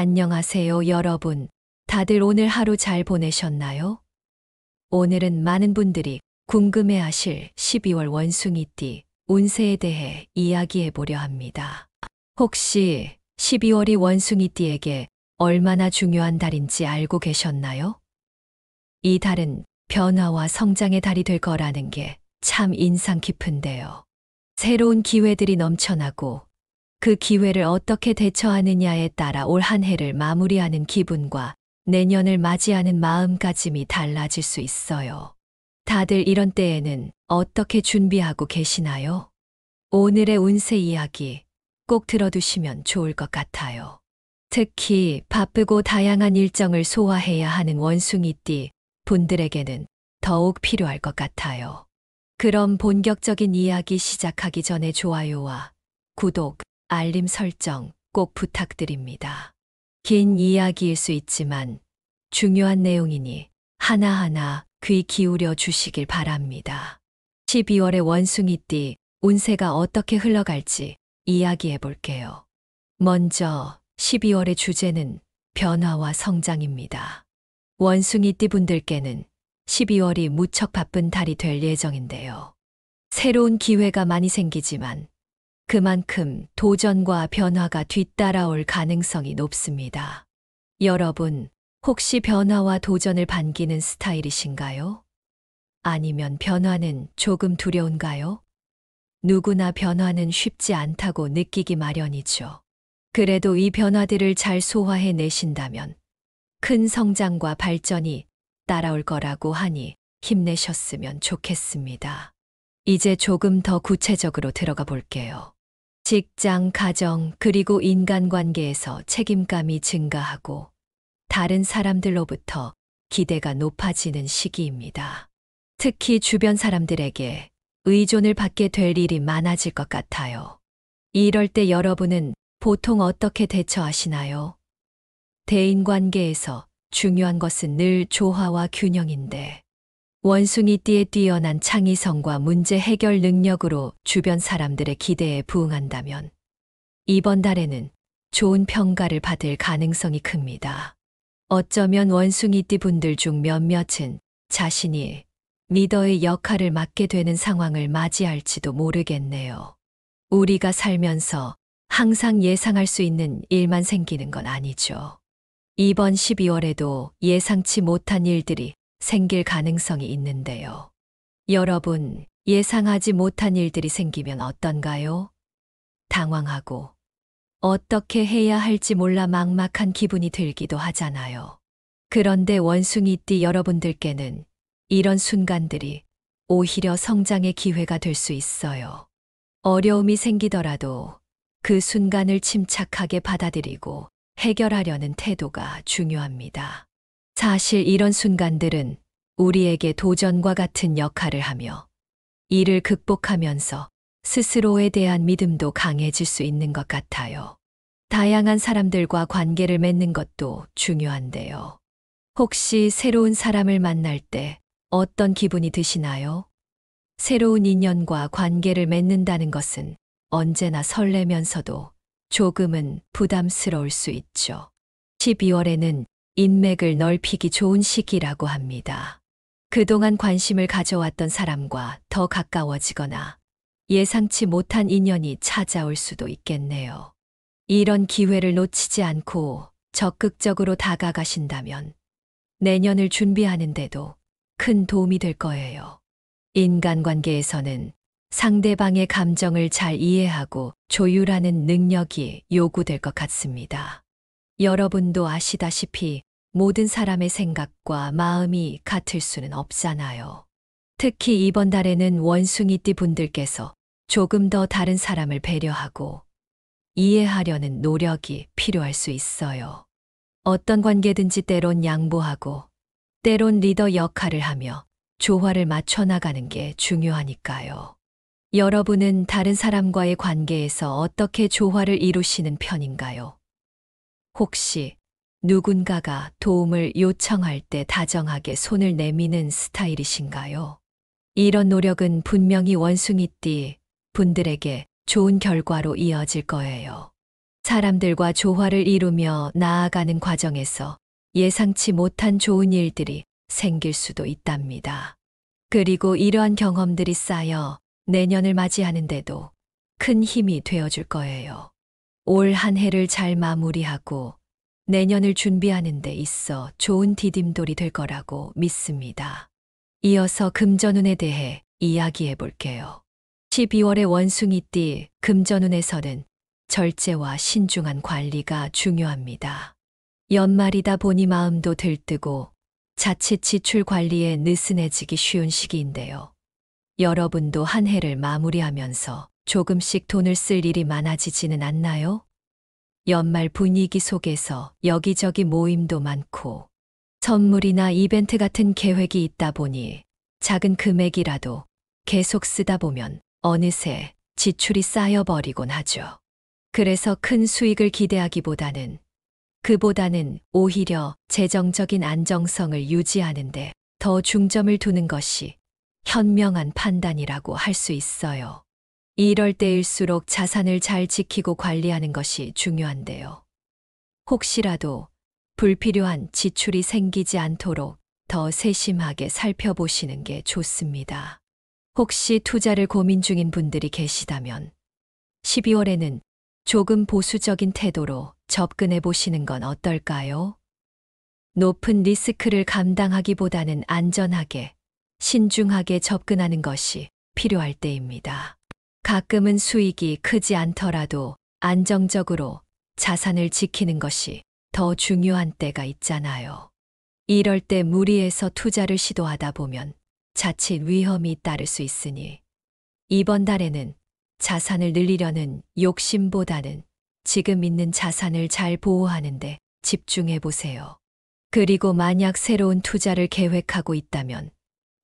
안녕하세요, 여러분. 다들 오늘 하루 잘 보내셨나요? 오늘은 많은 분들이 궁금해 하실 12월 원숭이띠 운세에 대해 이야기해 보려 합니다. 혹시 12월이 원숭이띠에게 얼마나 중요한 달인지 알고 계셨나요? 이 달은 변화와 성장의 달이 될 거라는 게 참 인상 깊은데요. 새로운 기회들이 넘쳐나고 그 기회를 어떻게 대처하느냐에 따라 올 한 해를 마무리하는 기분과 내년을 맞이하는 마음가짐이 달라질 수 있어요. 다들 이런 때에는 어떻게 준비하고 계시나요? 오늘의 운세 이야기 꼭 들어두시면 좋을 것 같아요. 특히 바쁘고 다양한 일정을 소화해야 하는 원숭이띠 분들에게는 더욱 필요할 것 같아요. 그럼 본격적인 이야기 시작하기 전에 좋아요와 구독, 알림 설정 꼭 부탁드립니다. 긴 이야기일 수 있지만 중요한 내용이니 하나하나 귀 기울여 주시길 바랍니다. 12월의 원숭이띠 운세가 어떻게 흘러갈지 이야기해 볼게요. 먼저 12월의 주제는 변화와 성장입니다. 원숭이띠 분들께는 12월이 무척 바쁜 달이 될 예정인데요. 새로운 기회가 많이 생기지만 그만큼 도전과 변화가 뒤따라올 가능성이 높습니다. 여러분, 혹시 변화와 도전을 반기는 스타일이신가요? 아니면 변화는 조금 두려운가요? 누구나 변화는 쉽지 않다고 느끼기 마련이죠. 그래도 이 변화들을 잘 소화해 내신다면 큰 성장과 발전이 따라올 거라고 하니 힘내셨으면 좋겠습니다. 이제 조금 더 구체적으로 들어가 볼게요. 직장, 가정, 그리고 인간관계에서 책임감이 증가하고 다른 사람들로부터 기대가 높아지는 시기입니다. 특히 주변 사람들에게 의존을 받게 될 일이 많아질 것 같아요. 이럴 때 여러분은 보통 어떻게 대처하시나요? 대인관계에서 중요한 것은 늘 조화와 균형인데 원숭이띠의 뛰어난 창의성과 문제 해결 능력으로 주변 사람들의 기대에 부응한다면 이번 달에는 좋은 평가를 받을 가능성이 큽니다. 어쩌면 원숭이띠 분들 중 몇몇은 자신이 리더의 역할을 맡게 되는 상황을 맞이할지도 모르겠네요. 우리가 살면서 항상 예상할 수 있는 일만 생기는 건 아니죠. 이번 12월에도 예상치 못한 일들이 생길 가능성이 있는데요. 여러분, 예상하지 못한 일들이 생기면 어떤가요? 당황하고 어떻게 해야 할지 몰라 막막한 기분이 들기도 하잖아요. 그런데 원숭이띠 여러분들께는 이런 순간들이 오히려 성장의 기회가 될 수 있어요. 어려움이 생기더라도 그 순간을 침착하게 받아들이고 해결하려는 태도가 중요합니다. 사실 이런 순간들은 우리에게 도전과 같은 역할을 하며 이를 극복하면서 스스로에 대한 믿음도 강해질 수 있는 것 같아요. 다양한 사람들과 관계를 맺는 것도 중요한데요. 혹시 새로운 사람을 만날 때 어떤 기분이 드시나요? 새로운 인연과 관계를 맺는다는 것은 언제나 설레면서도 조금은 부담스러울 수 있죠. 12월에는 인맥을 넓히기 좋은 시기라고 합니다. 그동안 관심을 가져왔던 사람과 더 가까워지거나 예상치 못한 인연이 찾아올 수도 있겠네요. 이런 기회를 놓치지 않고 적극적으로 다가가신다면 내년을 준비하는데도 큰 도움이 될 거예요. 인간관계에서는 상대방의 감정을 잘 이해하고 조율하는 능력이 요구될 것 같습니다. 여러분도 아시다시피 모든 사람의 생각과 마음이 같을 수는 없잖아요. 특히 이번 달에는 원숭이띠 분들께서 조금 더 다른 사람을 배려하고 이해하려는 노력이 필요할 수 있어요. 어떤 관계든지 때론 양보하고 때론 리더 역할을 하며 조화를 맞춰 나가는 게 중요하니까요. 여러분은 다른 사람과의 관계에서 어떻게 조화를 이루시는 편인가요? 혹시 누군가가 도움을 요청할 때 다정하게 손을 내미는 스타일이신가요? 이런 노력은 분명히 원숭이띠 분들에게 좋은 결과로 이어질 거예요. 사람들과 조화를 이루며 나아가는 과정에서 예상치 못한 좋은 일들이 생길 수도 있답니다. 그리고 이러한 경험들이 쌓여 내년을 맞이하는데도 큰 힘이 되어줄 거예요. 올 한 해를 잘 마무리하고 내년을 준비하는 데 있어 좋은 디딤돌이 될 거라고 믿습니다. 이어서 금전운에 대해 이야기해 볼게요. 12월의 원숭이띠 금전운에서는 절제와 신중한 관리가 중요합니다. 연말이다 보니 마음도 들뜨고 자칫 지출 관리에 느슨해지기 쉬운 시기인데요. 여러분도 한 해를 마무리하면서 조금씩 돈을 쓸 일이 많아지지는 않나요? 연말 분위기 속에서 여기저기 모임도 많고 선물이나 이벤트 같은 계획이 있다 보니 작은 금액이라도 계속 쓰다 보면 어느새 지출이 쌓여버리곤 하죠. 그래서 큰 수익을 기대하기보다는 오히려 재정적인 안정성을 유지하는데 더 중점을 두는 것이 현명한 판단이라고 할 수 있어요. 이럴 때일수록 자산을 잘 지키고 관리하는 것이 중요한데요. 혹시라도 불필요한 지출이 생기지 않도록 더 세심하게 살펴보시는 게 좋습니다. 혹시 투자를 고민 중인 분들이 계시다면 12월에는 조금 보수적인 태도로 접근해 보시는 건 어떨까요? 높은 리스크를 감당하기보다는 안전하게, 신중하게 접근하는 것이 필요할 때입니다. 가끔은 수익이 크지 않더라도 안정적으로 자산을 지키는 것이 더 중요한 때가 있잖아요. 이럴 때 무리해서 투자를 시도하다 보면 자칫 위험이 따를 수 있으니 이번 달에는 자산을 늘리려는 욕심보다는 지금 있는 자산을 잘 보호하는 데 집중해 보세요. 그리고 만약 새로운 투자를 계획하고 있다면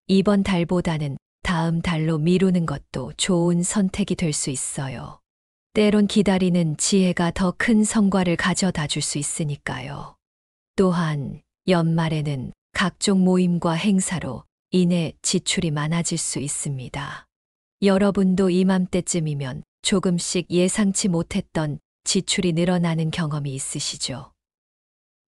이번 달보다는 다음 달로 미루는 것도 좋은 선택이 될 수 있어요. 때론 기다리는 지혜가 더 큰 성과를 가져다 줄 수 있으니까요. 또한 연말에는 각종 모임과 행사로 인해 지출이 많아질 수 있습니다. 여러분도 이맘때쯤이면 조금씩 예상치 못했던 지출이 늘어나는 경험이 있으시죠?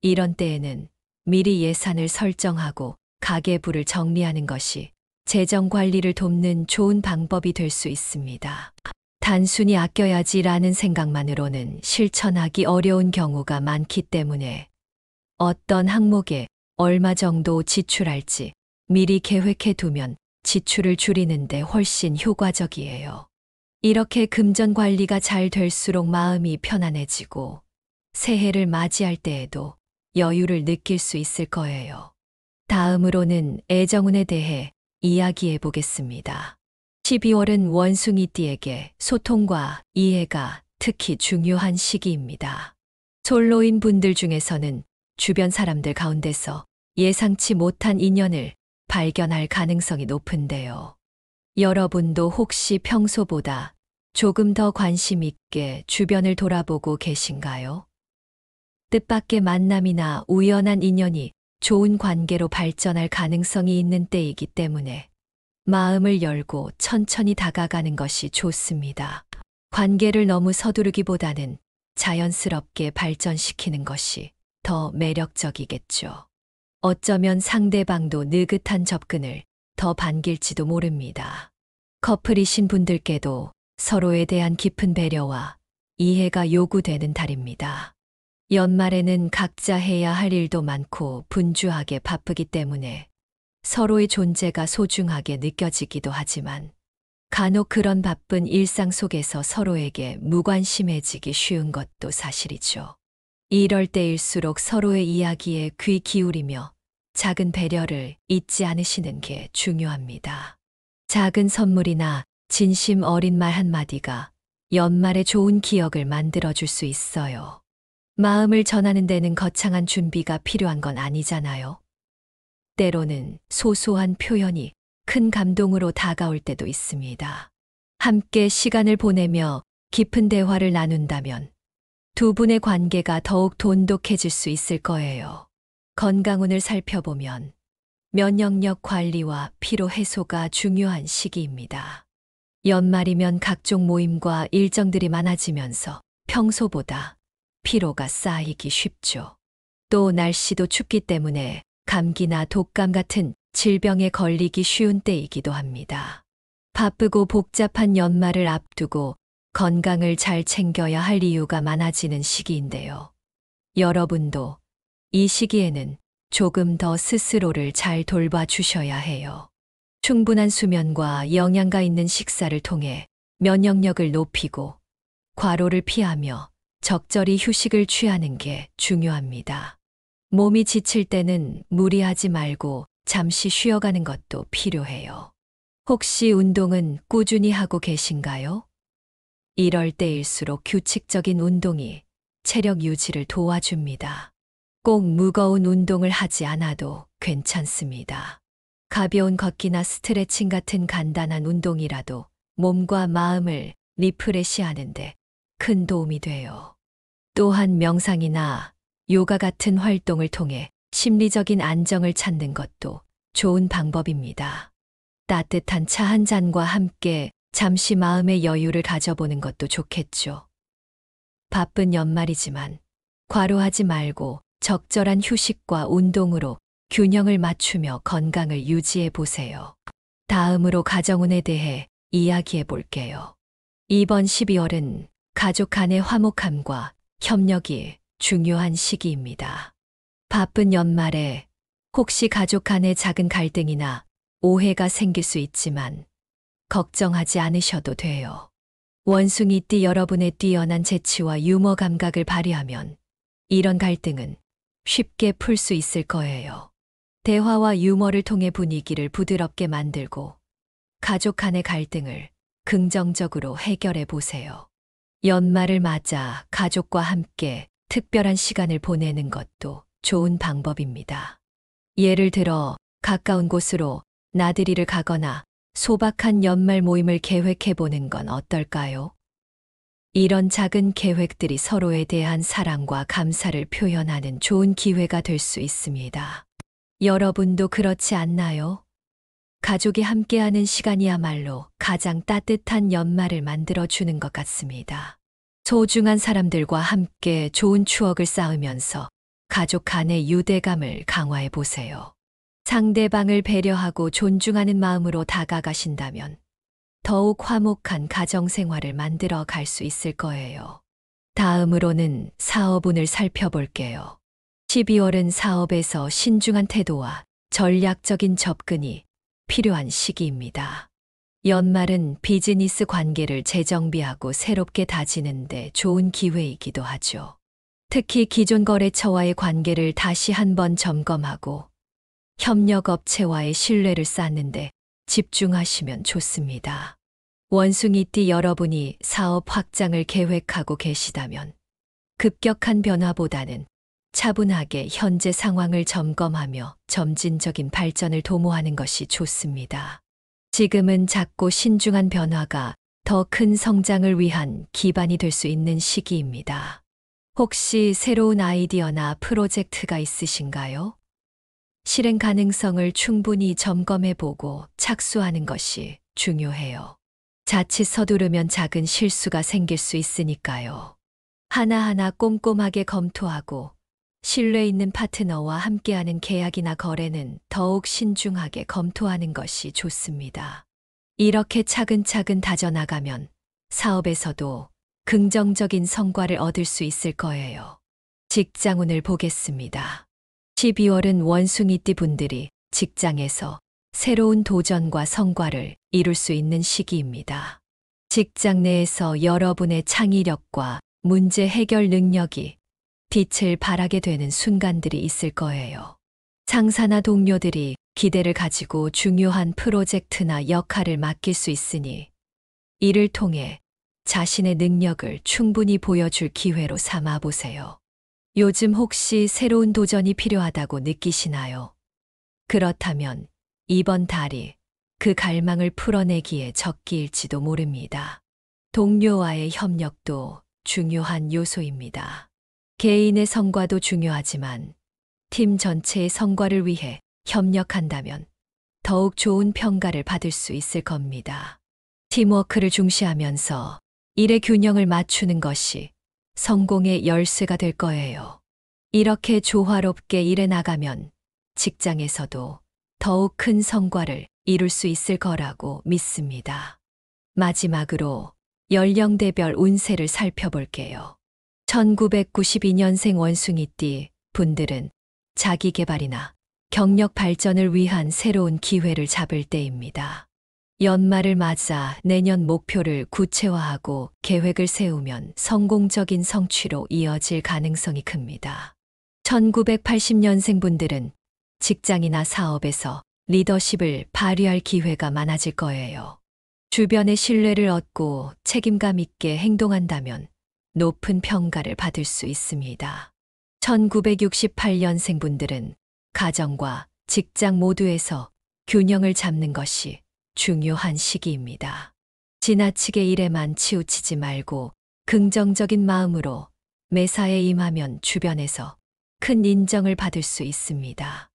이런 때에는 미리 예산을 설정하고 가계부를 정리하는 것이 재정 관리를 돕는 좋은 방법이 될 수 있습니다. 단순히 아껴야지라는 생각만으로는 실천하기 어려운 경우가 많기 때문에 어떤 항목에 얼마 정도 지출할지 미리 계획해 두면 지출을 줄이는데 훨씬 효과적이에요. 이렇게 금전 관리가 잘 될수록 마음이 편안해지고 새해를 맞이할 때에도 여유를 느낄 수 있을 거예요. 다음으로는 애정운에 대해 이야기해 보겠습니다. 12월은 원숭이띠에게 소통과 이해가 특히 중요한 시기입니다. 솔로인 분들 중에서는 주변 사람들 가운데서 예상치 못한 인연을 발견할 가능성이 높은데요. 여러분도 혹시 평소보다 조금 더 관심 있게 주변을 돌아보고 계신가요? 뜻밖의 만남이나 우연한 인연이 좋은 관계로 발전할 가능성이 있는 때이기 때문에 마음을 열고 천천히 다가가는 것이 좋습니다. 관계를 너무 서두르기보다는 자연스럽게 발전시키는 것이 더 매력적이겠죠. 어쩌면 상대방도 느긋한 접근을 더 반길지도 모릅니다. 커플이신 분들께도 서로에 대한 깊은 배려와 이해가 요구되는 달입니다. 연말에는 각자 해야 할 일도 많고 분주하게 바쁘기 때문에 서로의 존재가 소중하게 느껴지기도 하지만 간혹 그런 바쁜 일상 속에서 서로에게 무관심해지기 쉬운 것도 사실이죠. 이럴 때일수록 서로의 이야기에 귀 기울이며 작은 배려를 잊지 않으시는 게 중요합니다. 작은 선물이나 진심 어린 말 한마디가 연말에 좋은 기억을 만들어줄 수 있어요. 마음을 전하는 데는 거창한 준비가 필요한 건 아니잖아요. 때로는 소소한 표현이 큰 감동으로 다가올 때도 있습니다. 함께 시간을 보내며 깊은 대화를 나눈다면 두 분의 관계가 더욱 돈독해질 수 있을 거예요. 건강운을 살펴보면 면역력 관리와 피로 해소가 중요한 시기입니다. 연말이면 각종 모임과 일정들이 많아지면서 평소보다 피로가 쌓이기 쉽죠. 또 날씨도 춥기 때문에 감기나 독감 같은 질병에 걸리기 쉬운 때이기도 합니다. 바쁘고 복잡한 연말을 앞두고 건강을 잘 챙겨야 할 이유가 많아지는 시기인데요. 여러분도 이 시기에는 조금 더 스스로를 잘 돌봐주셔야 해요. 충분한 수면과 영양가 있는 식사를 통해 면역력을 높이고 과로를 피하며 적절히 휴식을 취하는 게 중요합니다. 몸이 지칠 때는 무리하지 말고 잠시 쉬어가는 것도 필요해요. 혹시 운동은 꾸준히 하고 계신가요? 이럴 때일수록 규칙적인 운동이 체력 유지를 도와줍니다. 꼭 무거운 운동을 하지 않아도 괜찮습니다. 가벼운 걷기나 스트레칭 같은 간단한 운동이라도 몸과 마음을 리프레시하는데 큰 도움이 돼요. 또한 명상이나 요가 같은 활동을 통해 심리적인 안정을 찾는 것도 좋은 방법입니다. 따뜻한 차 한 잔과 함께 잠시 마음의 여유를 가져보는 것도 좋겠죠. 바쁜 연말이지만 과로하지 말고 적절한 휴식과 운동으로 균형을 맞추며 건강을 유지해 보세요. 다음으로 가정운에 대해 이야기해 볼게요. 이번 12월은 가족 간의 화목함과 협력이 중요한 시기입니다. 바쁜 연말에 혹시 가족 간의 작은 갈등이나 오해가 생길 수 있지만 걱정하지 않으셔도 돼요. 원숭이띠 여러분의 뛰어난 재치와 유머 감각을 발휘하면 이런 갈등은 쉽게 풀 수 있을 거예요. 대화와 유머를 통해 분위기를 부드럽게 만들고 가족 간의 갈등을 긍정적으로 해결해 보세요. 연말을 맞아 가족과 함께 특별한 시간을 보내는 것도 좋은 방법입니다. 예를 들어 가까운 곳으로 나들이를 가거나 소박한 연말 모임을 계획해 보는 건 어떨까요? 이런 작은 계획들이 서로에 대한 사랑과 감사를 표현하는 좋은 기회가 될 수 있습니다. 여러분도 그렇지 않나요? 가족이 함께하는 시간이야말로 가장 따뜻한 연말을 만들어주는 것 같습니다. 소중한 사람들과 함께 좋은 추억을 쌓으면서 가족 간의 유대감을 강화해 보세요. 상대방을 배려하고 존중하는 마음으로 다가가신다면 더욱 화목한 가정생활을 만들어 갈 수 있을 거예요. 다음으로는 사업운을 살펴볼게요. 12월은 사업에서 신중한 태도와 전략적인 접근이 필요한 시기입니다. 연말은 비즈니스 관계를 재정비하고 새롭게 다지는데 좋은 기회이기도 하죠. 특히 기존 거래처와의 관계를 다시 한번 점검하고 협력업체와의 신뢰를 쌓는데 집중하시면 좋습니다. 원숭이띠 여러분이 사업 확장을 계획하고 계시다면 급격한 변화보다는 차분하게 현재 상황을 점검하며 점진적인 발전을 도모하는 것이 좋습니다. 지금은 작고 신중한 변화가 더 큰 성장을 위한 기반이 될 수 있는 시기입니다. 혹시 새로운 아이디어나 프로젝트가 있으신가요? 실행 가능성을 충분히 점검해 보고 착수하는 것이 중요해요. 자칫 서두르면 작은 실수가 생길 수 있으니까요. 하나하나 꼼꼼하게 검토하고 신뢰 있는 파트너와 함께하는 계약이나 거래는 더욱 신중하게 검토하는 것이 좋습니다. 이렇게 차근차근 다져나가면 사업에서도 긍정적인 성과를 얻을 수 있을 거예요. 직장운을 보겠습니다. 12월은 원숭이띠 분들이 직장에서 새로운 도전과 성과를 이룰 수 있는 시기입니다. 직장 내에서 여러분의 창의력과 문제 해결 능력이 빛을 발하게 되는 순간들이 있을 거예요. 상사나 동료들이 기대를 가지고 중요한 프로젝트나 역할을 맡길 수 있으니 이를 통해 자신의 능력을 충분히 보여줄 기회로 삼아 보세요. 요즘 혹시 새로운 도전이 필요하다고 느끼시나요? 그렇다면 이번 달이 그 갈망을 풀어내기에 적기일지도 모릅니다. 동료와의 협력도 중요한 요소입니다. 개인의 성과도 중요하지만 팀 전체의 성과를 위해 협력한다면 더욱 좋은 평가를 받을 수 있을 겁니다. 팀워크를 중시하면서 일의 균형을 맞추는 것이 성공의 열쇠가 될 거예요. 이렇게 조화롭게 일해 나가면 직장에서도 더욱 큰 성과를 이룰 수 있을 거라고 믿습니다. 마지막으로 연령대별 운세를 살펴볼게요. 1992년생 원숭이띠 분들은 자기 개발이나 경력 발전을 위한 새로운 기회를 잡을 때입니다. 연말을 맞아 내년 목표를 구체화하고 계획을 세우면 성공적인 성취로 이어질 가능성이 큽니다. 1980년생 분들은 직장이나 사업에서 리더십을 발휘할 기회가 많아질 거예요. 주변의 신뢰를 얻고 책임감 있게 행동한다면 높은 평가를 받을 수 있습니다. 1968년생 분들은 가정과 직장 모두에서 균형을 잡는 것이 중요한 시기입니다. 지나치게 일에만 치우치지 말고 긍정적인 마음으로 매사에 임하면 주변에서 큰 인정을 받을 수 있습니다.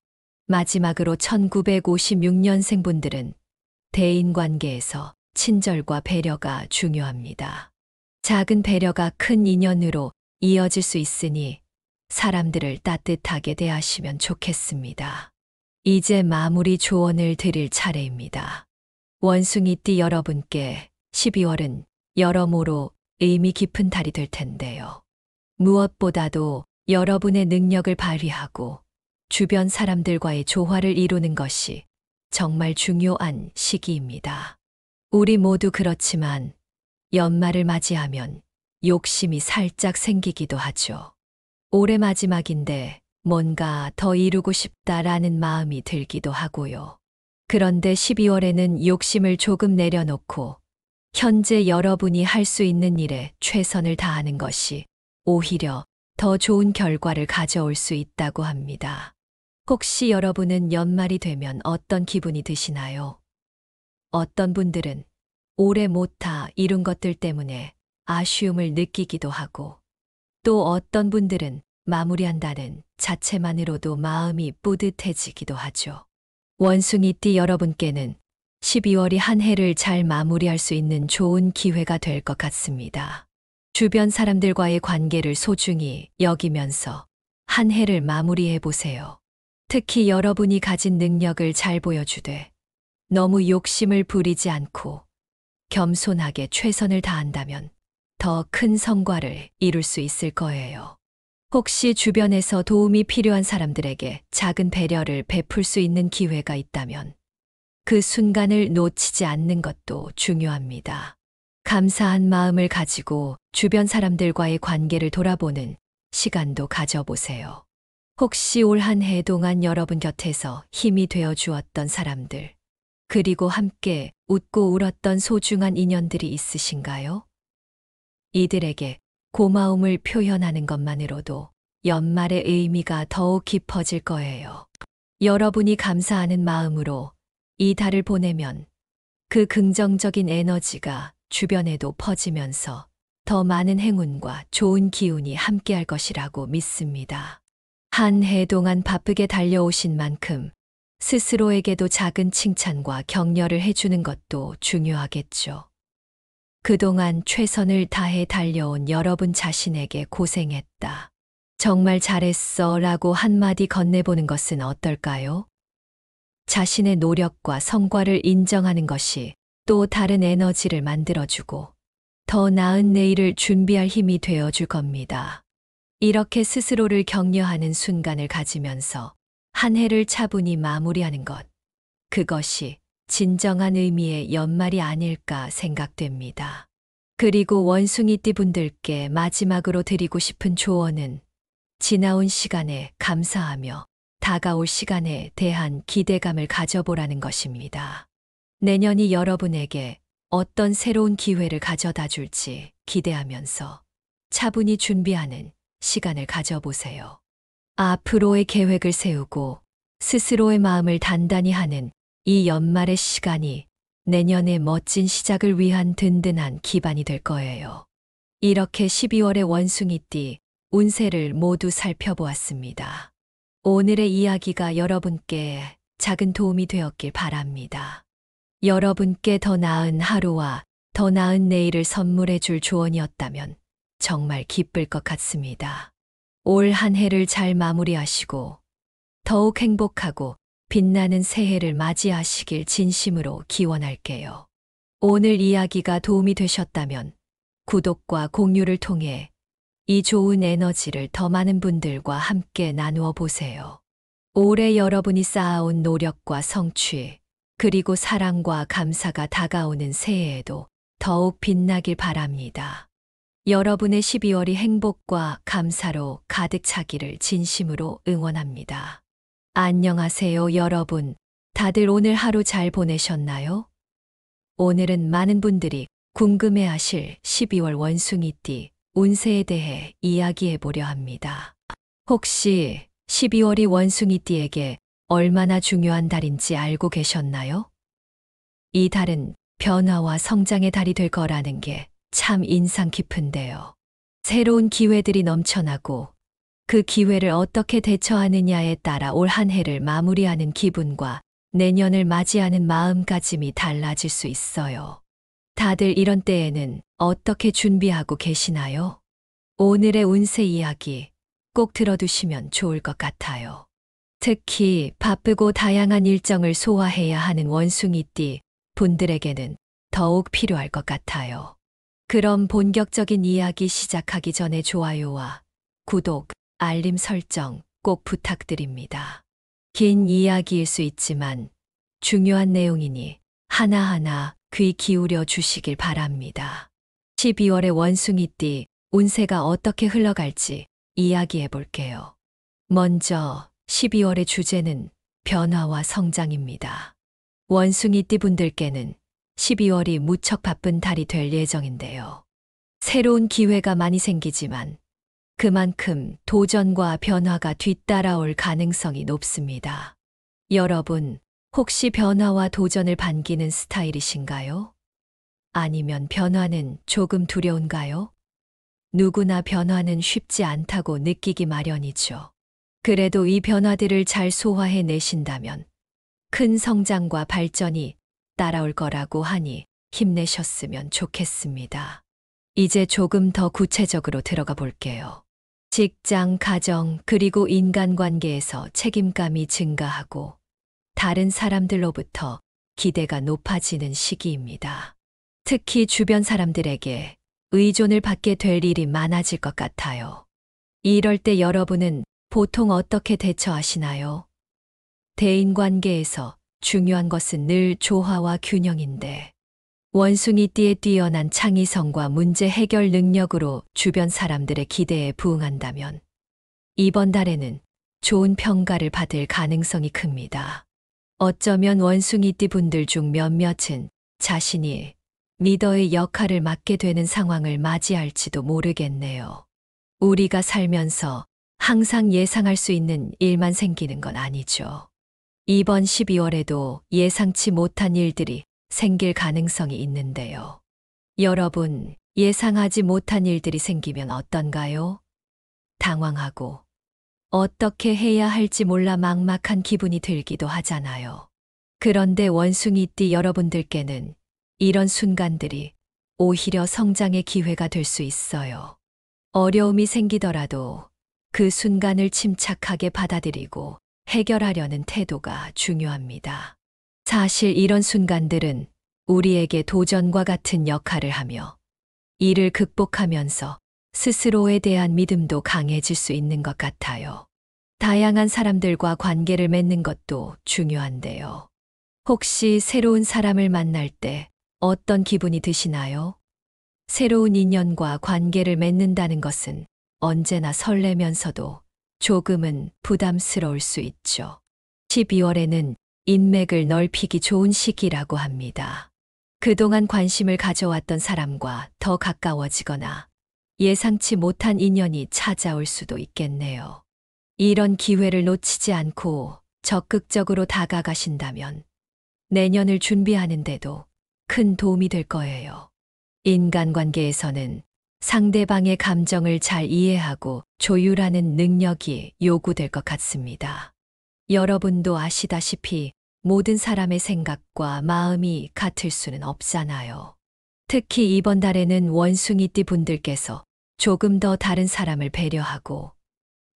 마지막으로 1956년생 분들은 대인관계에서 친절과 배려가 중요합니다. 작은 배려가 큰 인연으로 이어질 수 있으니 사람들을 따뜻하게 대하시면 좋겠습니다. 이제 마무리 조언을 드릴 차례입니다. 원숭이띠 여러분께 12월은 여러모로 의미 깊은 달이 될 텐데요. 무엇보다도 여러분의 능력을 발휘하고 주변 사람들과의 조화를 이루는 것이 정말 중요한 시기입니다. 우리 모두 그렇지만 연말을 맞이하면 욕심이 살짝 생기기도 하죠. 올해 마지막인데 뭔가 더 이루고 싶다라는 마음이 들기도 하고요. 그런데 12월에는 욕심을 조금 내려놓고 현재 여러분이 할 수 있는 일에 최선을 다하는 것이 오히려 더 좋은 결과를 가져올 수 있다고 합니다. 혹시 여러분은 연말이 되면 어떤 기분이 드시나요? 어떤 분들은 올해 못다 이룬 것들 때문에 아쉬움을 느끼기도 하고 또 어떤 분들은 마무리한다는 자체만으로도 마음이 뿌듯해지기도 하죠. 원숭이띠 여러분께는 12월이 한 해를 잘 마무리할 수 있는 좋은 기회가 될 것 같습니다. 주변 사람들과의 관계를 소중히 여기면서 한 해를 마무리해 보세요. 특히 여러분이 가진 능력을 잘 보여주되 너무 욕심을 부리지 않고 겸손하게 최선을 다한다면 더 큰 성과를 이룰 수 있을 거예요. 혹시 주변에서 도움이 필요한 사람들에게 작은 배려를 베풀 수 있는 기회가 있다면 그 순간을 놓치지 않는 것도 중요합니다. 감사한 마음을 가지고 주변 사람들과의 관계를 돌아보는 시간도 가져보세요. 혹시 올 한 해 동안 여러분 곁에서 힘이 되어 주었던 사람들, 그리고 함께 웃고 울었던 소중한 인연들이 있으신가요? 이들에게 고마움을 표현하는 것만으로도 연말의 의미가 더욱 깊어질 거예요. 여러분이 감사하는 마음으로 이 달을 보내면 그 긍정적인 에너지가 주변에도 퍼지면서 더 많은 행운과 좋은 기운이 함께할 것이라고 믿습니다. 한 해 동안 바쁘게 달려오신 만큼 스스로에게도 작은 칭찬과 격려를 해주는 것도 중요하겠죠. 그동안 최선을 다해 달려온 여러분 자신에게 고생했다. 정말 잘했어 라고 한마디 건네보는 것은 어떨까요? 자신의 노력과 성과를 인정하는 것이 또 다른 에너지를 만들어주고 더 나은 내일을 준비할 힘이 되어줄 겁니다. 이렇게 스스로를 격려하는 순간을 가지면서 한 해를 차분히 마무리하는 것, 그것이 진정한 의미의 연말이 아닐까 생각됩니다. 그리고 원숭이띠 분들께 마지막으로 드리고 싶은 조언은 지나온 시간에 감사하며 다가올 시간에 대한 기대감을 가져보라는 것입니다. 내년이 여러분에게 어떤 새로운 기회를 가져다 줄지 기대하면서 차분히 준비하는 시간을 가져보세요. 앞으로의 계획을 세우고 스스로의 마음을 단단히 하는 이 연말의 시간이 내년의 멋진 시작을 위한 든든한 기반이 될 거예요. 이렇게 12월의 원숭이띠 운세를 모두 살펴보았습니다. 오늘의 이야기가 여러분께 작은 도움이 되었길 바랍니다. 여러분께 더 나은 하루와 더 나은 내일을 선물해 줄 조언이었다면 정말 기쁠 것 같습니다. 올 한 해를 잘 마무리하시고 더욱 행복하고 빛나는 새해를 맞이하시길 진심으로 기원할게요. 오늘 이야기가 도움이 되셨다면 구독과 공유를 통해 이 좋은 에너지를 더 많은 분들과 함께 나누어 보세요. 올해 여러분이 쌓아온 노력과 성취, 그리고 사랑과 감사가 다가오는 새해에도 더욱 빛나길 바랍니다. 여러분의 12월이 행복과 감사로 가득 차기를 진심으로 응원합니다. 안녕하세요, 여러분. 다들 오늘 하루 잘 보내셨나요? 오늘은 많은 분들이 궁금해하실 12월 원숭이띠 운세에 대해 이야기해 보려 합니다. 혹시 12월이 원숭이띠에게 얼마나 중요한 달인지 알고 계셨나요? 이 달은 변화와 성장의 달이 될 거라는 게 참 인상 깊은데요. 새로운 기회들이 넘쳐나고 그 기회를 어떻게 대처하느냐에 따라 올 한 해를 마무리하는 기분과 내년을 맞이하는 마음가짐이 달라질 수 있어요. 다들 이런 때에는 어떻게 준비하고 계시나요? 오늘의 운세 이야기 꼭 들어두시면 좋을 것 같아요. 특히 바쁘고 다양한 일정을 소화해야 하는 원숭이띠 분들에게는 더욱 필요할 것 같아요. 그럼 본격적인 이야기 시작하기 전에 좋아요와 구독, 알림 설정 꼭 부탁드립니다. 긴 이야기일 수 있지만 중요한 내용이니 하나하나 귀 기울여 주시길 바랍니다. 12월의 원숭이띠 운세가 어떻게 흘러갈지 이야기해 볼게요. 먼저 12월의 주제는 변화와 성장입니다. 원숭이띠 분들께는 12월이 무척 바쁜 달이 될 예정인데요. 새로운 기회가 많이 생기지만 그만큼 도전과 변화가 뒤따라올 가능성이 높습니다. 여러분, 혹시 변화와 도전을 반기는 스타일이신가요? 아니면 변화는 조금 두려운가요? 누구나 변화는 쉽지 않다고 느끼기 마련이죠. 그래도 이 변화들을 잘 소화해 내신다면 큰 성장과 발전이 따라올 거라고 하니 힘내셨으면 좋겠습니다. 이제 조금 더 구체적으로 들어가 볼게요. 직장, 가정, 그리고 인간관계에서 책임감이 증가하고 다른 사람들로부터 기대가 높아지는 시기입니다. 특히 주변 사람들에게 의존을 받게 될 일이 많아질 것 같아요. 이럴 때 여러분은 보통 어떻게 대처하시나요? 대인관계에서 중요한 것은 늘 조화와 균형인데 원숭이띠의 뛰어난 창의성과 문제 해결 능력으로 주변 사람들의 기대에 부응한다면 이번 달에는 좋은 평가를 받을 가능성이 큽니다. 어쩌면 원숭이띠 분들 중 몇몇은 자신이 리더의 역할을 맡게 되는 상황을 맞이할지도 모르겠네요. 우리가 살면서 항상 예상할 수 있는 일만 생기는 건 아니죠. 이번 12월에도 예상치 못한 일들이 생길 가능성이 있는데요. 여러분, 예상하지 못한 일들이 생기면 어떤가요? 당황하고 어떻게 해야 할지 몰라 막막한 기분이 들기도 하잖아요. 그런데 원숭이띠 여러분들께는 이런 순간들이 오히려 성장의 기회가 될 수 있어요. 어려움이 생기더라도 그 순간을 침착하게 받아들이고 해결하려는 태도가 중요합니다. 사실 이런 순간들은 우리에게 도전과 같은 역할을 하며 이를 극복하면서 스스로에 대한 믿음도 강해질 수 있는 것 같아요. 다양한 사람들과 관계를 맺는 것도 중요한데요. 혹시 새로운 사람을 만날 때 어떤 기분이 드시나요? 새로운 인연과 관계를 맺는다는 것은 언제나 설레면서도 조금은 부담스러울 수 있죠. 12월에는 인맥을 넓히기 좋은 시기라고 합니다. 그동안 관심을 가져왔던 사람과 더 가까워지거나 예상치 못한 인연이 찾아올 수도 있겠네요. 이런 기회를 놓치지 않고 적극적으로 다가가신다면 내년을 준비하는데도 큰 도움이 될 거예요. 인간관계에서는 상대방의 감정을 잘 이해하고 조율하는 능력이 요구될 것 같습니다. 여러분도 아시다시피 모든 사람의 생각과 마음이 같을 수는 없잖아요. 특히 이번 달에는 원숭이띠 분들께서 조금 더 다른 사람을 배려하고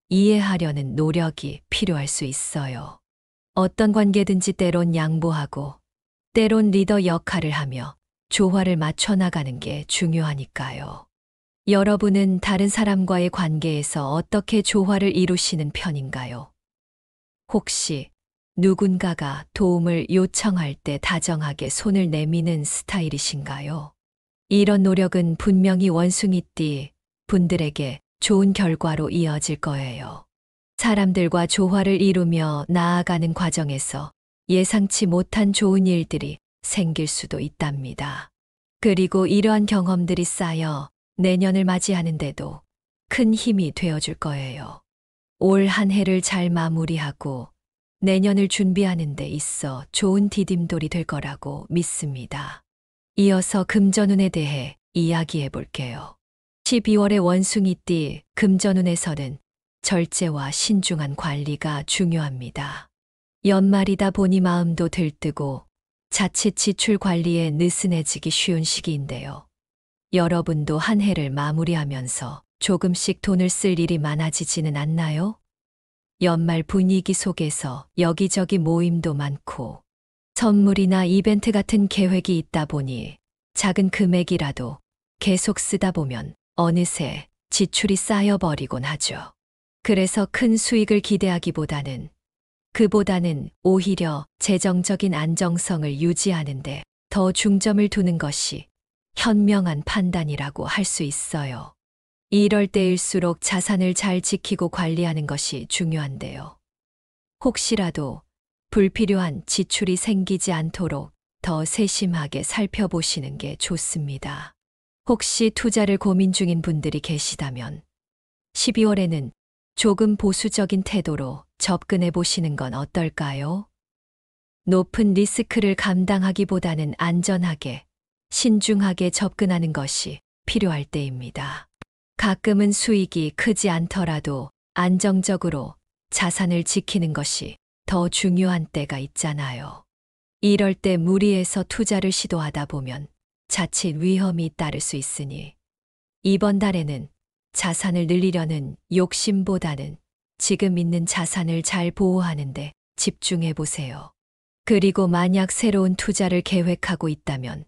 이해하려는 노력이 필요할 수 있어요. 어떤 관계든지 때론 양보하고 때론 리더 역할을 하며 조화를 맞춰 나가는 게 중요하니까요. 여러분은 다른 사람과의 관계에서 어떻게 조화를 이루시는 편인가요? 혹시 누군가가 도움을 요청할 때 다정하게 손을 내미는 스타일이신가요? 이런 노력은 분명히 원숭이띠 분들에게 좋은 결과로 이어질 거예요. 사람들과 조화를 이루며 나아가는 과정에서 예상치 못한 좋은 일들이 생길 수도 있답니다. 그리고 이러한 경험들이 쌓여 내년을 맞이하는데도 큰 힘이 되어줄 거예요. 올 한 해를 잘 마무리하고 내년을 준비하는 데 있어 좋은 디딤돌이 될 거라고 믿습니다. 이어서 금전운에 대해 이야기해 볼게요. 12월의 원숭이띠 금전운에서는 절제와 신중한 관리가 중요합니다. 연말이다 보니 마음도 들뜨고 자칫 지출 관리에 느슨해지기 쉬운 시기인데요. 여러분도 한 해를 마무리하면서 조금씩 돈을 쓸 일이 많아지지는 않나요? 연말 분위기 속에서 여기저기 모임도 많고 선물이나 이벤트 같은 계획이 있다 보니 작은 금액이라도 계속 쓰다 보면 어느새 지출이 쌓여버리곤 하죠. 그래서 큰 수익을 기대하기보다는 오히려 재정적인 안정성을 유지하는데 더 중점을 두는 것이 현명한 판단이라고 할 수 있어요. 이럴 때일수록 자산을 잘 지키고 관리하는 것이 중요한데요. 혹시라도 불필요한 지출이 생기지 않도록 더 세심하게 살펴보시는 게 좋습니다. 혹시 투자를 고민 중인 분들이 계시다면 12월에는 조금 보수적인 태도로 접근해 보시는 건 어떨까요? 높은 리스크를 감당하기보다는 안전하게, 신중하게 접근하는 것이 필요할 때입니다. 가끔은 수익이 크지 않더라도 안정적으로 자산을 지키는 것이 더 중요한 때가 있잖아요. 이럴 때 무리해서 투자를 시도하다 보면 자칫 위험이 따를 수 있으니 이번 달에는 자산을 늘리려는 욕심보다는 지금 있는 자산을 잘 보호하는 데 집중해 보세요. 그리고 만약 새로운 투자를 계획하고 있다면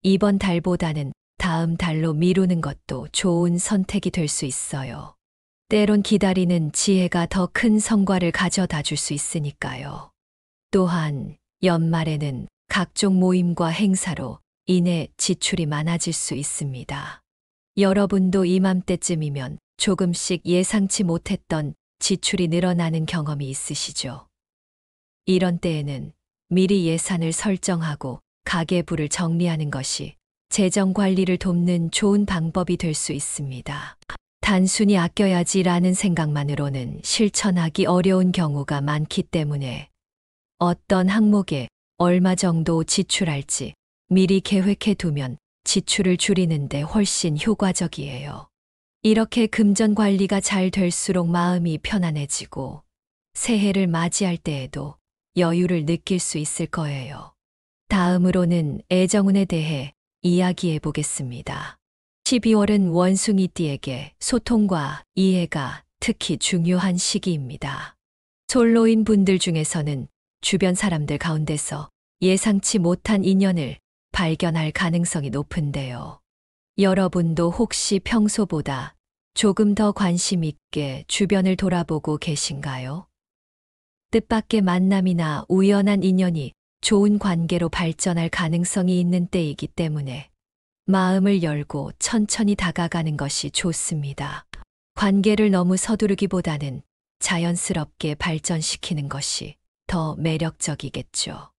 이번 달보다는 다음 달로 미루는 것도 좋은 선택이 될 수 있어요. 때론 기다리는 지혜가 더 큰 성과를 가져다 줄 수 있으니까요. 또한 연말에는 각종 모임과 행사로 인해 지출이 많아질 수 있습니다. 여러분도 이맘때쯤이면 조금씩 예상치 못했던 지출이 늘어나는 경험이 있으시죠? 이런 때에는 미리 예산을 설정하고 가계부를 정리하는 것이 재정 관리를 돕는 좋은 방법이 될 수 있습니다. 단순히 아껴야지라는 생각만으로는 실천하기 어려운 경우가 많기 때문에 어떤 항목에 얼마 정도 지출할지 미리 계획해 두면 지출을 줄이는데 훨씬 효과적이에요. 이렇게 금전 관리가 잘 될수록 마음이 편안해지고 새해를 맞이할 때에도 여유를 느낄 수 있을 거예요. 다음으로는 애정운에 대해 이야기해 보겠습니다. 12월은 원숭이띠에게 소통과 이해가 특히 중요한 시기입니다. 솔로인 분들 중에서는 주변 사람들 가운데서 예상치 못한 인연을 발견할 가능성이 높은데요. 여러분도 혹시 평소보다 조금 더 관심 있게 주변을 돌아보고 계신가요? 뜻밖의 만남이나 우연한 인연이 좋은 관계로 발전할 가능성이 있는 때이기 때문에 마음을 열고 천천히 다가가는 것이 좋습니다. 관계를 너무 서두르기보다는 자연스럽게 발전시키는 것이 더 매력적이겠죠.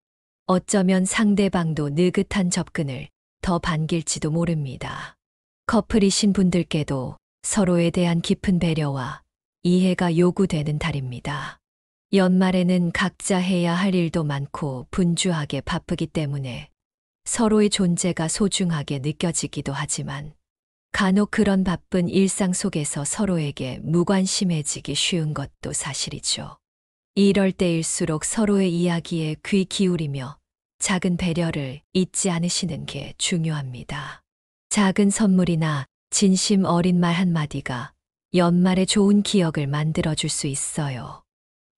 어쩌면 상대방도 느긋한 접근을 더 반길지도 모릅니다. 커플이신 분들께도 서로에 대한 깊은 배려와 이해가 요구되는 달입니다. 연말에는 각자 해야 할 일도 많고 분주하게 바쁘기 때문에 서로의 존재가 소중하게 느껴지기도 하지만 간혹 그런 바쁜 일상 속에서 서로에게 무관심해지기 쉬운 것도 사실이죠. 이럴 때일수록 서로의 이야기에 귀 기울이며 작은 배려를 잊지 않으시는 게 중요합니다. 작은 선물이나 진심 어린 말 한마디가 연말에 좋은 기억을 만들어줄 수 있어요.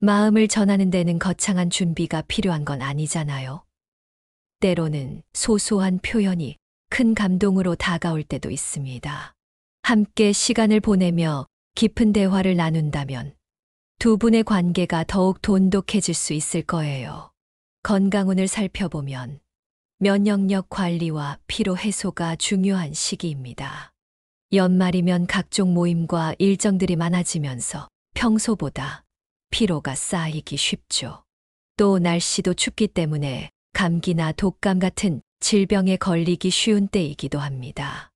마음을 전하는 데는 거창한 준비가 필요한 건 아니잖아요. 때로는 소소한 표현이 큰 감동으로 다가올 때도 있습니다. 함께 시간을 보내며 깊은 대화를 나눈다면 두 분의 관계가 더욱 돈독해질 수 있을 거예요. 건강운을 살펴보면 면역력 관리와 피로 해소가 중요한 시기입니다. 연말이면 각종 모임과 일정들이 많아지면서 평소보다 피로가 쌓이기 쉽죠. 또 날씨도 춥기 때문에 감기나 독감 같은 질병에 걸리기 쉬운 때이기도 합니다.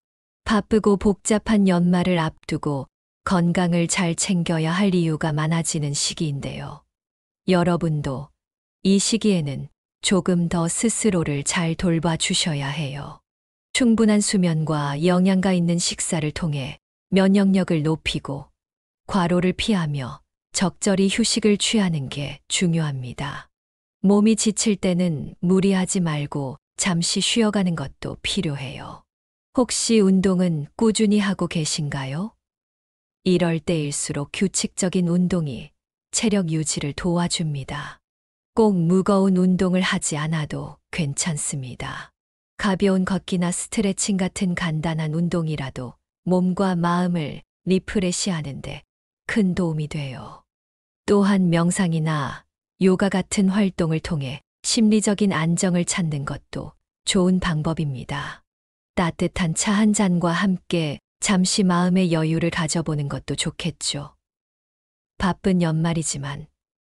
바쁘고 복잡한 연말을 앞두고 건강을 잘 챙겨야 할 이유가 많아지는 시기인데요. 여러분도 이 시기에는 조금 더 스스로를 잘 돌봐주셔야 해요. 충분한 수면과 영양가 있는 식사를 통해 면역력을 높이고 과로를 피하며 적절히 휴식을 취하는 게 중요합니다. 몸이 지칠 때는 무리하지 말고 잠시 쉬어가는 것도 필요해요. 혹시 운동은 꾸준히 하고 계신가요? 이럴 때일수록 규칙적인 운동이 체력 유지를 도와줍니다. 꼭 무거운 운동을 하지 않아도 괜찮습니다. 가벼운 걷기나 스트레칭 같은 간단한 운동이라도 몸과 마음을 리프레시하는데 큰 도움이 돼요. 또한 명상이나 요가 같은 활동을 통해 심리적인 안정을 찾는 것도 좋은 방법입니다. 따뜻한 차 한 잔과 함께 잠시 마음의 여유를 가져보는 것도 좋겠죠. 바쁜 연말이지만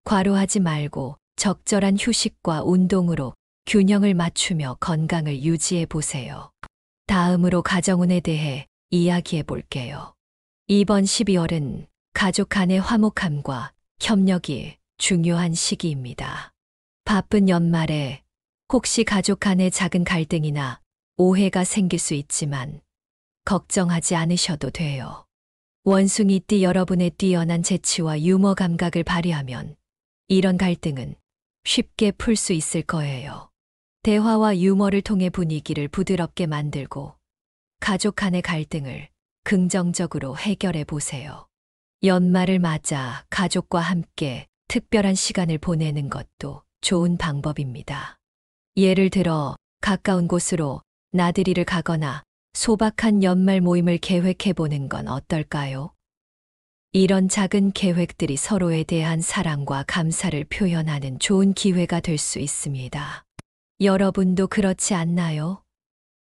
과로하지 말고 적절한 휴식과 운동으로 균형을 맞추며 건강을 유지해 보세요. 다음으로 가정운에 대해 이야기해 볼게요. 이번 12월은 가족 간의 화목함과 협력이 중요한 시기입니다. 바쁜 연말에 혹시 가족 간의 작은 갈등이나 오해가 생길 수 있지만 걱정하지 않으셔도 돼요. 원숭이띠 여러분의 뛰어난 재치와 유머 감각을 발휘하면 이런 갈등은 쉽게 풀 수 있을 거예요. 대화와 유머를 통해 분위기를 부드럽게 만들고 가족 간의 갈등을 긍정적으로 해결해 보세요. 연말을 맞아 가족과 함께 특별한 시간을 보내는 것도 좋은 방법입니다. 예를 들어 가까운 곳으로 나들이를 가거나 소박한 연말 모임을 계획해 보는 건 어떨까요? 이런 작은 계획들이 서로에 대한 사랑과 감사를 표현하는 좋은 기회가 될 수 있습니다. 여러분도 그렇지 않나요?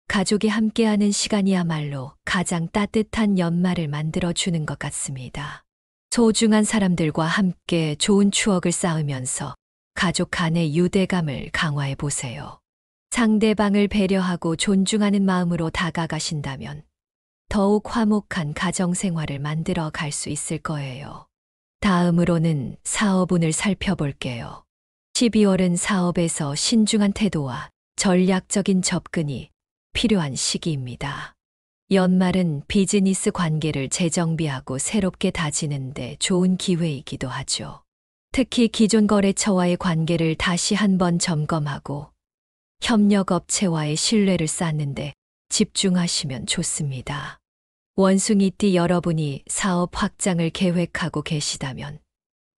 가족이 함께하는 시간이야말로 가장 따뜻한 연말을 만들어주는 것 같습니다. 소중한 사람들과 함께 좋은 추억을 쌓으면서 가족 간의 유대감을 강화해 보세요. 상대방을 배려하고 존중하는 마음으로 다가가신다면 더욱 화목한 가정생활을 만들어 갈 수 있을 거예요. 다음으로는 사업운을 살펴볼게요. 12월은 사업에서 신중한 태도와 전략적인 접근이 필요한 시기입니다. 연말은 비즈니스 관계를 재정비하고 새롭게 다지는데 좋은 기회이기도 하죠. 특히 기존 거래처와의 관계를 다시 한번 점검하고 협력업체와의 신뢰를 쌓는데 집중하시면 좋습니다. 원숭이띠 여러분이 사업 확장을 계획하고 계시다면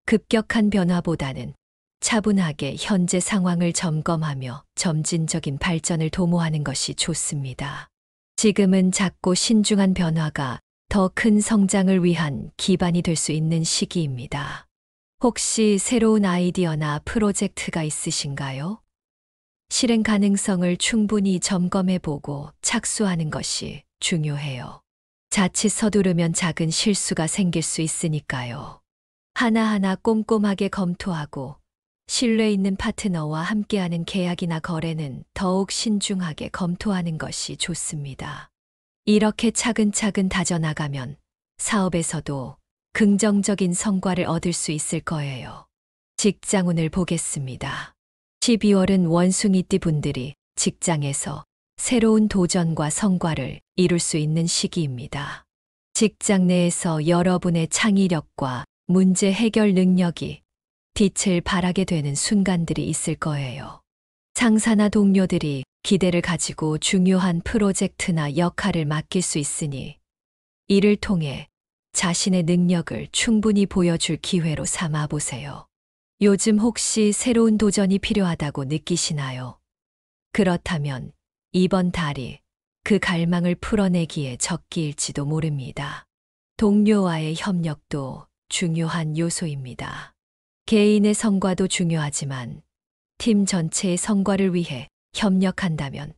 급격한 변화보다는 차분하게 현재 상황을 점검하며 점진적인 발전을 도모하는 것이 좋습니다. 지금은 작고 신중한 변화가 더 큰 성장을 위한 기반이 될 수 있는 시기입니다. 혹시 새로운 아이디어나 프로젝트가 있으신가요? 실행 가능성을 충분히 점검해 보고 착수하는 것이 중요해요. 자칫 서두르면 작은 실수가 생길 수 있으니까요. 하나하나 꼼꼼하게 검토하고 신뢰 있는 파트너와 함께하는 계약이나 거래는 더욱 신중하게 검토하는 것이 좋습니다. 이렇게 차근차근 다져나가면 사업에서도 긍정적인 성과를 얻을 수 있을 거예요. 직장운을 보겠습니다. 12월은 원숭이띠 분들이 직장에서 새로운 도전과 성과를 이룰 수 있는 시기입니다. 직장 내에서 여러분의 창의력과 문제 해결 능력이 빛을 발하게 되는 순간들이 있을 거예요. 상사나 동료들이 기대를 가지고 중요한 프로젝트나 역할을 맡길 수 있으니 이를 통해 자신의 능력을 충분히 보여줄 기회로 삼아 보세요. 요즘 혹시 새로운 도전이 필요하다고 느끼시나요? 그렇다면 이번 달이 그 갈망을 풀어내기에 적기일지도 모릅니다. 동료와의 협력도 중요한 요소입니다. 개인의 성과도 중요하지만 팀 전체의 성과를 위해 협력한다면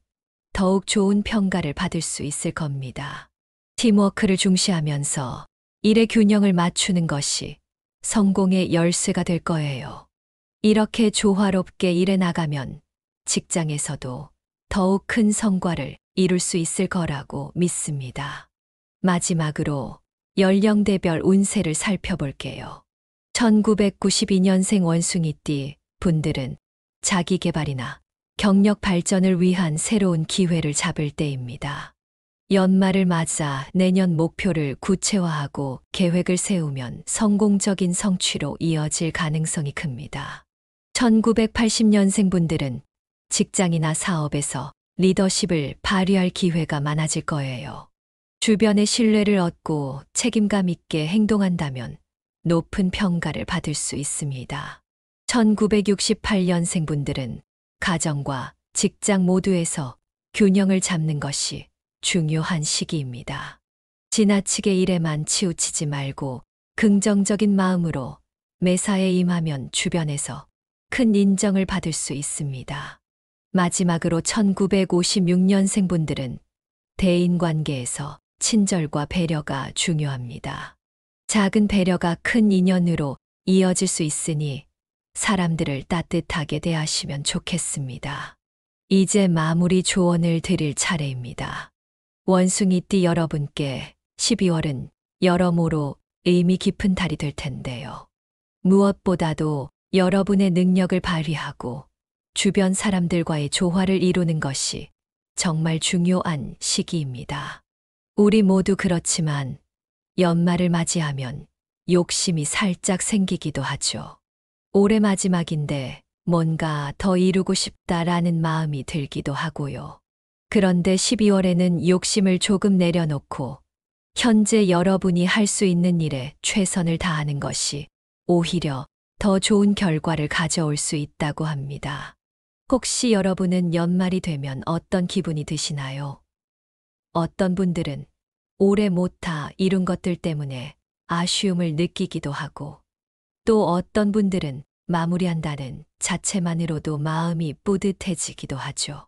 더욱 좋은 평가를 받을 수 있을 겁니다. 팀워크를 중시하면서 일의 균형을 맞추는 것이 성공의 열쇠가 될 거예요. 이렇게 조화롭게 일해 나가면 직장에서도 더욱 큰 성과를 이룰 수 있을 거라고 믿습니다. 마지막으로 연령대별 운세를 살펴볼게요. 1992년생 원숭이띠 분들은 자기 개발이나 경력 발전을 위한 새로운 기회를 잡을 때입니다. 연말을 맞아 내년 목표를 구체화하고 계획을 세우면 성공적인 성취로 이어질 가능성이 큽니다. 1980년생 분들은 직장이나 사업에서 리더십을 발휘할 기회가 많아질 거예요. 주변의 신뢰를 얻고 책임감 있게 행동한다면 높은 평가를 받을 수 있습니다. 1968년생 분들은 가정과 직장 모두에서 균형을 잡는 것이 중요한 시기입니다. 지나치게 일에만 치우치지 말고 긍정적인 마음으로 매사에 임하면 주변에서 큰 인정을 받을 수 있습니다. 마지막으로 1956년생 분들은 대인관계에서 친절과 배려가 중요합니다. 작은 배려가 큰 인연으로 이어질 수 있으니 사람들을 따뜻하게 대하시면 좋겠습니다. 이제 마무리 조언을 드릴 차례입니다. 원숭이띠 여러분께 12월은 여러모로 의미 깊은 달이 될 텐데요. 무엇보다도 여러분의 능력을 발휘하고 주변 사람들과의 조화를 이루는 것이 정말 중요한 시기입니다. 우리 모두 그렇지만 연말을 맞이하면 욕심이 살짝 생기기도 하죠. 올해 마지막인데 뭔가 더 이루고 싶다라는 마음이 들기도 하고요. 그런데 12월에는 욕심을 조금 내려놓고 현재 여러분이 할 수 있는 일에 최선을 다하는 것이 오히려 더 좋은 결과를 가져올 수 있다고 합니다. 혹시 여러분은 연말이 되면 어떤 기분이 드시나요? 어떤 분들은 올해 못다 이룬 것들 때문에 아쉬움을 느끼기도 하고 또 어떤 분들은 마무리한다는 자체만으로도 마음이 뿌듯해지기도 하죠.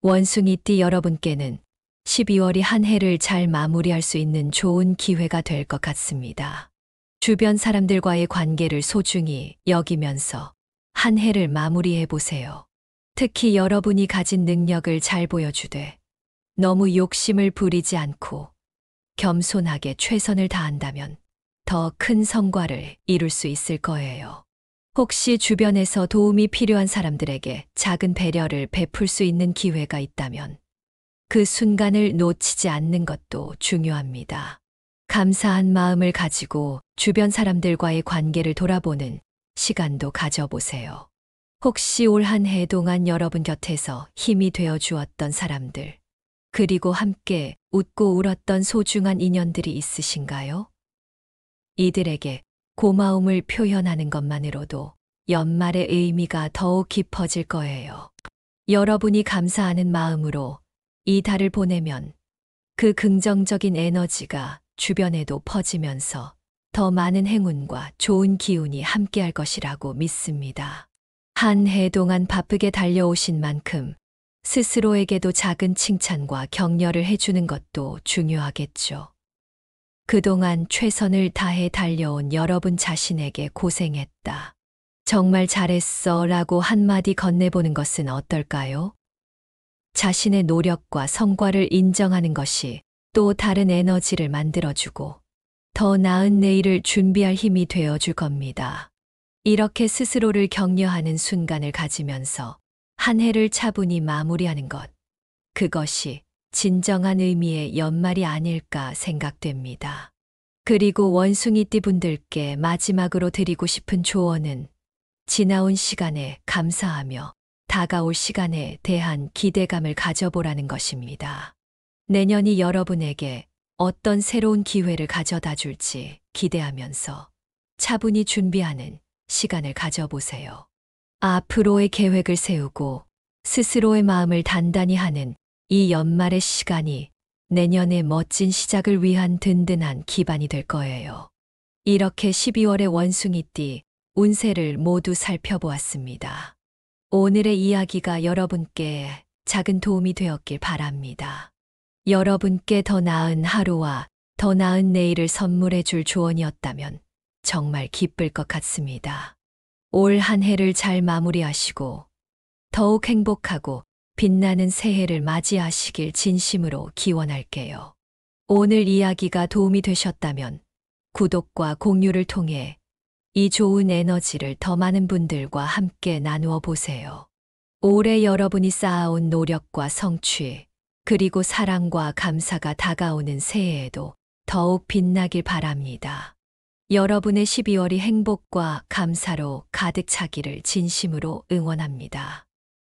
원숭이띠 여러분께는 12월이 한 해를 잘 마무리할 수 있는 좋은 기회가 될 것 같습니다. 주변 사람들과의 관계를 소중히 여기면서 한 해를 마무리해 보세요. 특히 여러분이 가진 능력을 잘 보여주되 너무 욕심을 부리지 않고 겸손하게 최선을 다한다면 더 큰 성과를 이룰 수 있을 거예요. 혹시 주변에서 도움이 필요한 사람들에게 작은 배려를 베풀 수 있는 기회가 있다면 그 순간을 놓치지 않는 것도 중요합니다. 감사한 마음을 가지고 주변 사람들과의 관계를 돌아보는 시간도 가져보세요. 혹시 올 한 해 동안 여러분 곁에서 힘이 되어 주었던 사람들, 그리고 함께 웃고 울었던 소중한 인연들이 있으신가요? 이들에게 고마움을 표현하는 것만으로도 연말의 의미가 더욱 깊어질 거예요. 여러분이 감사하는 마음으로 이 달을 보내면 그 긍정적인 에너지가 주변에도 퍼지면서 더 많은 행운과 좋은 기운이 함께할 것이라고 믿습니다. 한 해 동안 바쁘게 달려오신 만큼 스스로에게도 작은 칭찬과 격려를 해주는 것도 중요하겠죠. 그동안 최선을 다해 달려온 여러분 자신에게 고생했다. 정말 잘했어 라고 한마디 건네보는 것은 어떨까요? 자신의 노력과 성과를 인정하는 것이 또 다른 에너지를 만들어주고 더 나은 내일을 준비할 힘이 되어줄 겁니다. 이렇게 스스로를 격려하는 순간을 가지면서 한 해를 차분히 마무리하는 것, 그것이 진정한 의미의 연말이 아닐까 생각됩니다. 그리고 원숭이띠 분들께 마지막으로 드리고 싶은 조언은 지나온 시간에 감사하며 다가올 시간에 대한 기대감을 가져보라는 것입니다. 내년이 여러분에게 어떤 새로운 기회를 가져다 줄지 기대하면서 차분히 준비하는 시간을 가져보세요. 앞으로의 계획을 세우고 스스로의 마음을 단단히 하는 이 연말의 시간이 내년의 멋진 시작을 위한 든든한 기반이 될 거예요. 이렇게 12월의 원숭이띠 운세를 모두 살펴보았습니다. 오늘의 이야기가 여러분께 작은 도움이 되었길 바랍니다. 여러분께 더 나은 하루와 더 나은 내일을 선물해 줄 조언이었다면 정말 기쁠 것 같습니다. 올 한 해를 잘 마무리하시고 더욱 행복하고 빛나는 새해를 맞이하시길 진심으로 기원할게요. 오늘 이야기가 도움이 되셨다면 구독과 공유를 통해 이 좋은 에너지를 더 많은 분들과 함께 나누어 보세요. 올해 여러분이 쌓아온 노력과 성취, 그리고 사랑과 감사가 다가오는 새해에도 더욱 빛나길 바랍니다. 여러분의 12월이 행복과 감사로 가득 차기를 진심으로 응원합니다.